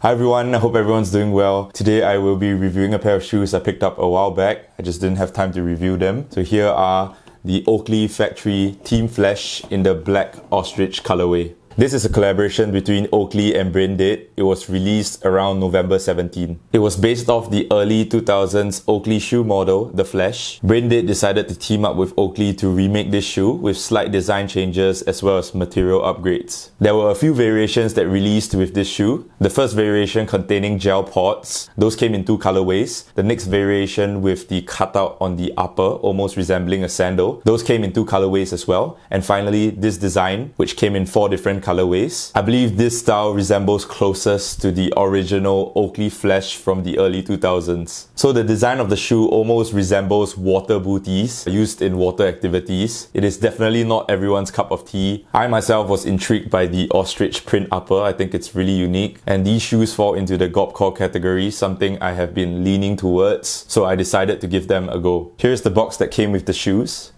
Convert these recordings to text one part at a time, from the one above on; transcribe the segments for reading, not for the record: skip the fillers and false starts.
Hi everyone, I hope everyone's doing well. Today I will be reviewing a pair of shoes I picked up a while back. I just didn't have time to review them. So here are the Oakley Factory Team Flesh in the Black Ostrich colorway. This is a collaboration between Oakley and Braindate. It was released around November 17. It was based off the early 2000s Oakley shoe model, the Flesh. Braindate decided to team up with Oakley to remake this shoe with slight design changes as well as material upgrades. There were a few variations that released with this shoe. The first variation containing gel pods, those came in two colorways. The next variation with the cutout on the upper, almost resembling a sandal, those came in two colorways as well. And finally, this design, which came in 4 different colorways. I believe this style resembles closest to the original Oakley Flesh from the early 2000s. So the design of the shoe almost resembles water booties used in water activities. It is definitely not everyone's cup of tea. I myself was intrigued by the ostrich print upper. I think it's really unique. And these shoes fall into the gobcore category, something I have been leaning towards. So I decided to give them a go. Here's the box that came with the shoes.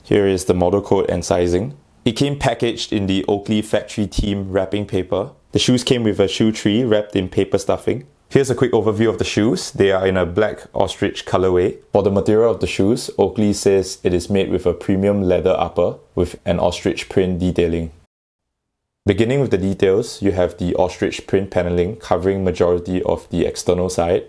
Here is the model code and sizing. It came packaged in the Oakley Factory Team wrapping paper. The shoes came with a shoe tree wrapped in paper stuffing. Here's a quick overview of the shoes. They are in a Black Ostrich colorway. For the material of the shoes, Oakley says it is made with a premium leather upper with an ostrich print detailing. Beginning with the details, you have the ostrich print paneling covering majority of the external side.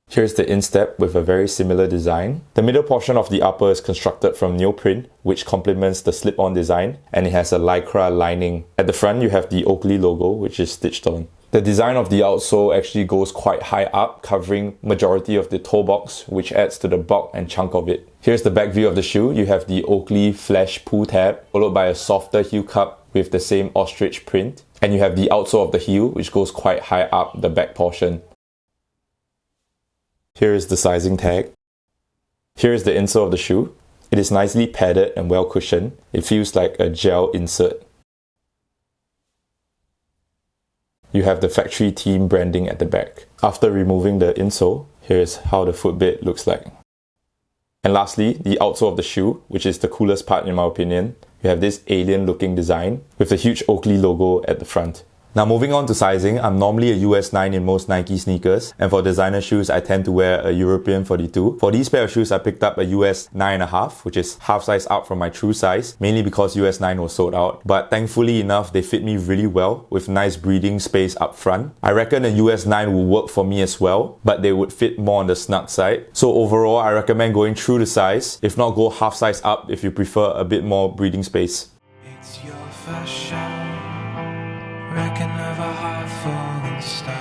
Here's the instep with a very similar design. The middle portion of the upper is constructed from neoprene, which complements the slip-on design, and it has a lycra lining. At the front, you have the Oakley logo, which is stitched on. The design of the outsole actually goes quite high up, covering majority of the toe box, which adds to the bulk and chunk of it. Here's the back view of the shoe. You have the Oakley Flesh pull tab, followed by a softer heel cup with the same ostrich print. And you have the outsole of the heel, which goes quite high up the back portion. Here is the sizing tag. Here is the insole of the shoe. It is nicely padded and well cushioned. It feels like a gel insert. You have the factory team branding at the back. After removing the insole, here is how the footbed looks like. And lastly, the outsole of the shoe, which is the coolest part in my opinion. You have this alien looking design with the huge Oakley logo at the front. Now moving on to sizing, I'm normally a US 9 in most Nike sneakers, and for designer shoes I tend to wear a European 42. For these pair of shoes I picked up a US 9.5, which is half size up from my true size, mainly because US 9 was sold out. But thankfully enough, they fit me really well with nice breathing space up front. I reckon a US 9 will work for me as well, but they would fit more on the snug side. So overall, I recommend going true to size. If not, go half size up if you prefer a bit more breathing space. It's your fashion. Reckon of a half-fallen star.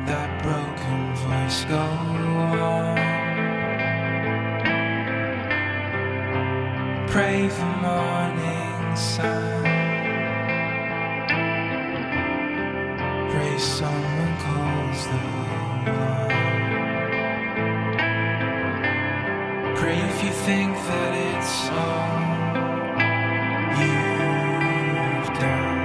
That broken voice go on. Pray for morning sun. Pray someone calls the one. Pray if you think that it's all you've done.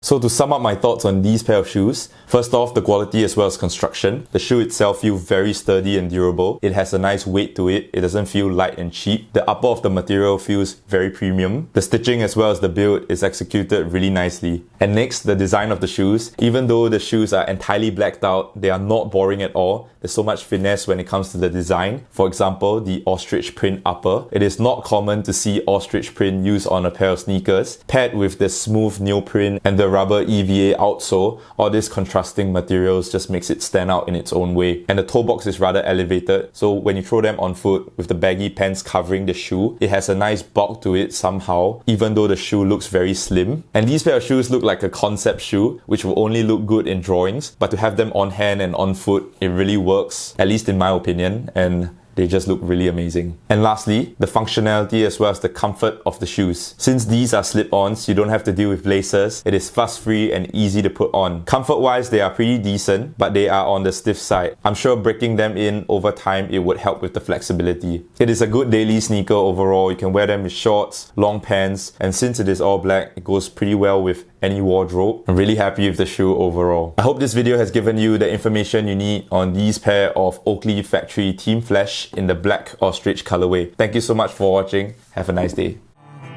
So to sum up my thoughts on these pair of shoes, first off, the quality as well as construction. The shoe itself feels very sturdy and durable. It has a nice weight to it. It doesn't feel light and cheap. The upper of the material feels very premium. The stitching as well as the build is executed really nicely. And next, the design of the shoes. Even though the shoes are entirely blacked out, they are not boring at all. There's so much finesse when it comes to the design. For example, the ostrich print upper. It is not common to see ostrich print used on a pair of sneakers, paired with the smooth neoprene and the rubber EVA outsole. All these contrasting materials just makes it stand out in its own way. And the toe box is rather elevated, so when you throw them on foot with the baggy pants covering the shoe, it has a nice bulk to it somehow, even though the shoe looks very slim. And these pair of shoes look like a concept shoe, which will only look good in drawings, but to have them on hand and on foot, it really works, at least in my opinion, and they just look really amazing. And lastly, the functionality as well as the comfort of the shoes. Since these are slip-ons, you don't have to deal with laces. It is fuss-free and easy to put on. Comfort-wise, they are pretty decent, but they are on the stiff side. I'm sure breaking them in over time, it would help with the flexibility. It is a good daily sneaker overall. You can wear them with shorts, long pants, and since it is all black, it goes pretty well with any wardrobe. I'm really happy with the shoe overall. I hope this video has given you the information you need on these pair of Oakley Factory Team Flesh in the Black Ostrich colorway. Thank you so much for watching. Have a nice day.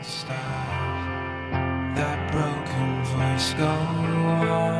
stop that broken voice go on.